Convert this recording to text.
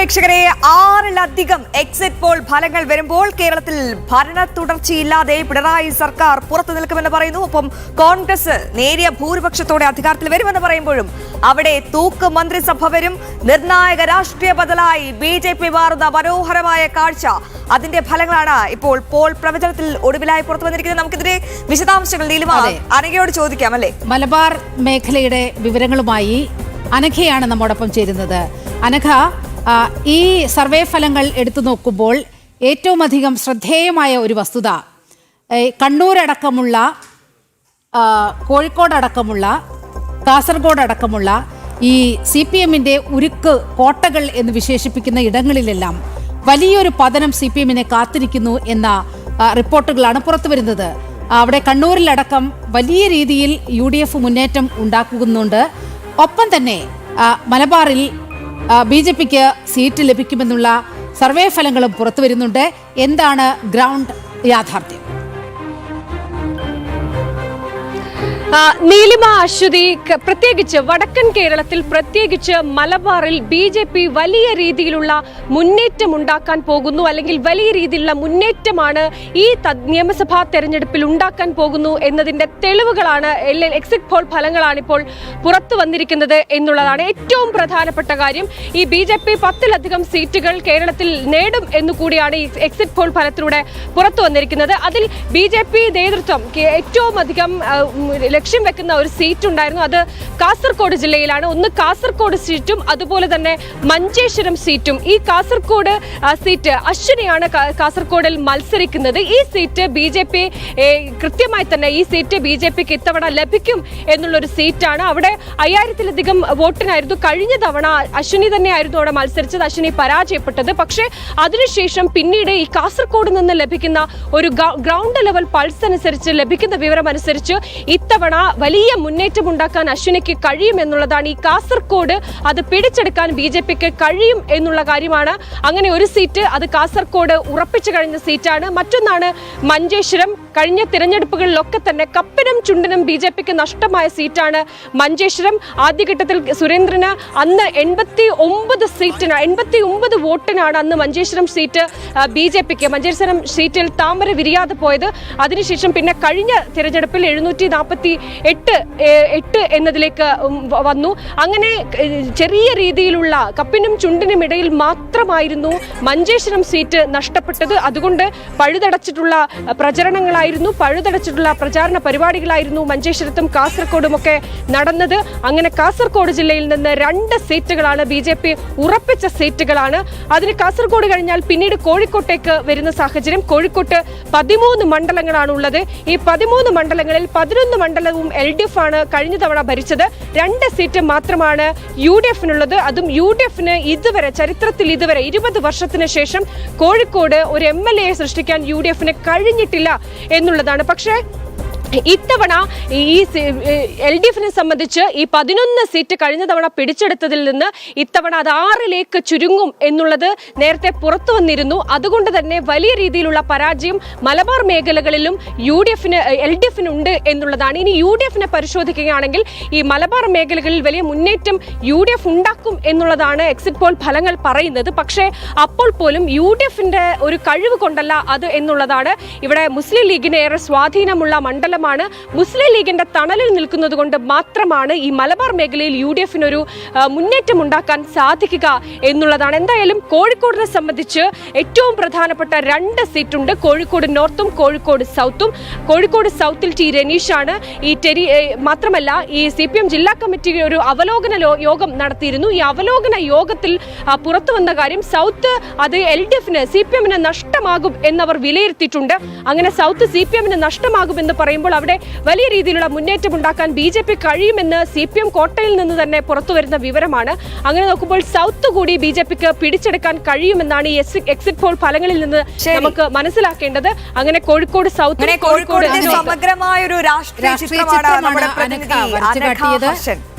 പ്രേക്ഷകരെ, 6-ലധികം exit poll ഫലങ്ങൾ വരുമ്പോൾ കേരളത്തിൽ ഭരണ തുടർച്ചയില്ലാതെ പിണറായി സർക്കാർ പുറത്തു നിൽക്കുമെന്ന് പറയുന്നു. ഒപ്പം കോൺഗ്രസ് നേരിയ ഭൂരിപക്ഷത്തോടെ അധികാരത്തിൽ വരുമെന്ന് പറയുമ്പോഴും അവിടെ തൂക്ക് മന്ത്രിസഭ വരും. നിർണായക രാഷ്ട്രീയ ബദലായി BJP മാറുന്ന മനോഹരമായ കാഴ്ച, അതിന്റെ ഫലങ്ങളാണ് ഇപ്പോൾ പോൾ പ്രവചനത്തിൽ ഒടുവിലായി പുറത്തു വന്നിരിക്കുന്നത്. നമുക്കിതിന്റെ വിശദാംശങ്ങൾ നീലിമ അനഘയോട് ചോദിക്കാം അല്ലേ? മലബാർ മേഖലയുടെ വിവരങ്ങളുമായി അനഘയാണ് നമ്മോടൊപ്പം ചേരുന്നത്. അനഘ, ഈ സർവേ ഫലങ്ങൾ എടുത്തു നോക്കുമ്പോൾ ഏറ്റവും അധികം ശ്രദ്ധേയമായ ഒരു വസ്തുത കണ്ണൂരടക്കമുള്ള, കോഴിക്കോടടക്കമുള്ള, കാസർഗോഡടക്കമുള്ള ഈ CPM-ന്റെ ഉരുക്ക് കോട്ടകൾ എന്ന് വിശേഷിപ്പിക്കുന്ന ഇടങ്ങളിലെല്ലാം വലിയൊരു പതനം CPM-നെ കാത്തിരിക്കുന്നു എന്ന റിപ്പോർട്ടുകളാണ് പുറത്തു വരുന്നത്. അവിടെ കണ്ണൂരിലടക്കം വലിയ രീതിയിൽ UDF മുന്നേറ്റം ഉണ്ടാക്കുന്നുണ്ട്. ഒപ്പം തന്നെ മലബാറിൽ BJPക്ക് സീറ്റ് ലഭിക്കുമെന്നുള്ള സർവേ ഫലങ്ങളും പുറത്തു വരുന്നുണ്ട്. എന്താണ് ഗ്രൗണ്ട് യാഥാർത്ഥ്യം? നീലിമ, അശ്വതി, പ്രത്യേകിച്ച് വടക്കൻ കേരളത്തിൽ, പ്രത്യേകിച്ച് മലബാറിൽ BJP വലിയ രീതിയിലുള്ള മുന്നേറ്റം ഉണ്ടാക്കാൻ പോകുന്നു, അല്ലെങ്കിൽ വലിയ രീതിയിലുള്ള മുന്നേറ്റമാണ് ഈ നിയമസഭാ തെരഞ്ഞെടുപ്പിൽ ഉണ്ടാക്കാൻ പോകുന്നു എന്നതിന്റെ തെളിവുകളാണ്, എക്സിറ്റ് പോൾ ഫലങ്ങളാണ് ഇപ്പോൾ പുറത്തു വന്നിരിക്കുന്നത് എന്നുള്ളതാണ് ഏറ്റവും പ്രധാനപ്പെട്ട കാര്യം. ഈ BJP 10-ലധികം സീറ്റുകൾ കേരളത്തിൽ നേടും എന്നുകൂടിയാണ് ഈ എക്സിറ്റ് പോൾ ഫലത്തിലൂടെ പുറത്തു വന്നിരിക്കുന്നത്. അതിൽ BJP നേതൃത്വം ഏറ്റവും അധികം ലക്ഷ്യം വെക്കുന്ന ഒരു സീറ്റ് ഉണ്ടായിരുന്നു. അത് കാസർഗോഡ് ജില്ലയിലാണ്. ഒന്ന് കാസർഗോഡ് സീറ്റും അതുപോലെ തന്നെ മഞ്ചേശ്വരം സീറ്റും. ഈ കാസർഗോഡ് സീറ്റ് അശ്വിനിയാണ് കാസർഗോഡിൽ മത്സരിക്കുന്നത്. ഈ സീറ്റ് BJP കൃത്യമായി തന്നെ ഈ സീറ്റ് BJPക്ക് ഇത്തവണ ലഭിക്കും എന്നുള്ളൊരു സീറ്റാണ്. അവിടെ 5000-ലധികം വോട്ടിനായിരുന്നു കഴിഞ്ഞ തവണ അശ്വിനി തന്നെയായിരുന്നു അവിടെ മത്സരിച്ചത്. അശ്വിനി പരാജയപ്പെട്ടത്. പക്ഷേ അതിനുശേഷം പിന്നീട് ഈ കാസർഗോഡ് നിന്ന് ലഭിക്കുന്ന ഒരു ഗ്രൗണ്ട് ലെവൽ പൾസ് അനുസരിച്ച് ലഭിക്കുന്ന വിവരം അനുസരിച്ച് ഇത്തവണ വലിയ മുന്നേറ്റം ഉണ്ടാക്കാൻ അശ്വിനിക്ക് കഴിയും എന്നുള്ളതാണ്. ഈ കാസർഗോഡ് അത് പിടിച്ചെടുക്കാൻ BJPക്ക് കഴിയും എന്നുള്ള കാര്യമാണ്. അങ്ങനെ ഒരു സീറ്റ്, അത് കാസർഗോഡ് ഉറപ്പിച്ചു കഴിഞ്ഞ സീറ്റാണ്. മറ്റൊന്നാണ് മഞ്ചേശ്വരം. കഴിഞ്ഞ തിരഞ്ഞെടുപ്പുകളിലൊക്കെ തന്നെ കപ്പിനും ചുണ്ടിനും BJPക്ക് നഷ്ടമായ സീറ്റാണ് മഞ്ചേശ്വരം. ആദ്യഘട്ടത്തിൽ സുരേന്ദ്രന് അന്ന് 89 വോട്ടിനാണ് അന്ന് മഞ്ചേശ്വരം സീറ്റ് BJPക്ക്. മഞ്ചേശ്വരം സീറ്റിൽ താമര വിരിയാതെ പോയത്. അതിനുശേഷം പിന്നെ കഴിഞ്ഞ തിരഞ്ഞെടുപ്പിൽ 748 എന്നതിലേക്ക് വന്നു. അങ്ങനെ ചെറിയ രീതിയിലുള്ള കപ്പിനും ചുണ്ടിനും ഇടയിൽ മാത്രമായിരുന്നു മഞ്ചേശ്വരം സീറ്റ് നഷ്ടപ്പെട്ടത്. അതുകൊണ്ട് പഴുതടച്ചിട്ടുള്ള പ്രചരണങ്ങളായിരുന്നു, പഴുതടച്ചിട്ടുള്ള പ്രചാരണ പരിപാടികളായിരുന്നു മഞ്ചേശ്വരത്തും കാസർഗോഡുമൊക്കെ നടന്നത്. അങ്ങനെ കാസർഗോഡ് ജില്ലയിൽ നിന്ന് 2 സീറ്റുകളാണ് BJP ഉറപ്പിച്ച സീറ്റുകളാണ്. അതിന് കാസർഗോഡ് കഴിഞ്ഞാൽ പിന്നീട് കോഴിക്കോട്ടേക്ക് വരുന്ന സാഹചര്യം. കോഴിക്കോട്ട് 13 മണ്ഡലങ്ങളാണ് ഉള്ളത്. ഈ 13 മണ്ഡലങ്ങളിൽ 11 മണ്ഡലവും LDF ആണ് കഴിഞ്ഞ തവണ ഭരിച്ചത്. 2 സീറ്റ് മാത്രമാണ് UDF-നുള്ളത്. അതും UDF-ന് ഇതുവരെ ചരിത്രത്തിൽ 20 വർഷത്തിന് ശേഷം കോഴിക്കോട് ഒരു MLA സൃഷ്ടിക്കാൻ UDF-ന് കഴിഞ്ഞിട്ടില്ല എന്നുള്ളതാണ്. പക്ഷേ ഇത്തവണ ഈ LDF-നെ സംബന്ധിച്ച് ഈ 11 സീറ്റ് കഴിഞ്ഞ തവണ പിടിച്ചെടുത്തതിൽ നിന്ന് ഇത്തവണ അത് 6-ലേക്ക് ചുരുങ്ങും എന്നുള്ളത് നേരത്തെ പുറത്തു വന്നിരുന്നു. അതുകൊണ്ട് തന്നെ വലിയ രീതിയിലുള്ള പരാജയം മലബാർ മേഖലകളിലും LDF-നുണ്ട് എന്നുള്ളതാണ്. ഇനി UDF-നെ പരിശോധിക്കുകയാണെങ്കിൽ ഈ മലബാർ മേഖലകളിൽ വലിയ മുന്നേറ്റം UDF ഉണ്ടാക്കും എന്നുള്ളതാണ് എക്സിറ്റ് പോൾ ഫലങ്ങൾ പറയുന്നത്. പക്ഷേ അപ്പോൾ പോലും UDF-ന്റെ ഒരു കഴിവ് കൊണ്ടല്ല അത് എന്നുള്ളതാണ്. ഇവിടെ മുസ്ലിം ലീഗിന് ഏറെ സ്വാധീനമുള്ള മണ്ഡലം, മുസ്ലിം ലീഗിന്റെ തണലിൽ നിൽക്കുന്നത് കൊണ്ട് മാത്രമാണ് ഈ മലബാർ മേഖലയിൽ UDF-നൊരു മുന്നേറ്റം ഉണ്ടാക്കാൻ സാധിക്കുക എന്നുള്ളതാണ്. എന്തായാലും കോഴിക്കോടിനെ സംബന്ധിച്ച് ഏറ്റവും പ്രധാനപ്പെട്ട 2 സീറ്റുണ്ട്. കോഴിക്കോട് നോർത്തും കോഴിക്കോട് സൗത്തും. കോഴിക്കോട് സൗത്തിൽ T രനീഷാണ്. മാത്രമല്ല ഈ CPM ജില്ലാ കമ്മിറ്റി ഒരു അവലോകന യോഗം നടത്തിയിരുന്നു. ഈ അവലോകന യോഗത്തിൽ പുറത്തു വന്ന കാര്യം, സൗത്ത് അത് LDF-ന് CPM-ന് നഷ്ടമാകും എന്നവർ വിലയിരുത്തിയിട്ടുണ്ട്. അങ്ങനെ സൗത്ത് CPM-ന് നഷ്ടമാകുമെന്ന് പറയുമ്പോൾ അവിടെ വലിയ രീതിയിലുള്ള മുന്നേറ്റം ഉണ്ടാക്കാൻ BJP കഴിയുമെന്ന് CPM കോട്ടയിൽ നിന്ന് തന്നെ പുറത്തു വരുന്ന വിവരമാണ്. അങ്ങനെ നോക്കുമ്പോൾ സൗത്ത് കൂടി BJPക്ക് പിടിച്ചെടുക്കാൻ കഴിയുമെന്നാണ് ഈ എക്സിറ്റ് പോൾ ഫലങ്ങളിൽ നിന്ന് നമുക്ക് മനസ്സിലാക്കേണ്ടത്. അങ്ങനെ കോഴിക്കോട് സൗത്ത്, സമഗ്രമായ ഒരു രാഷ്ട്രീയ ചിത്രമാണ് നമ്മുടെ പ്രതിനിധി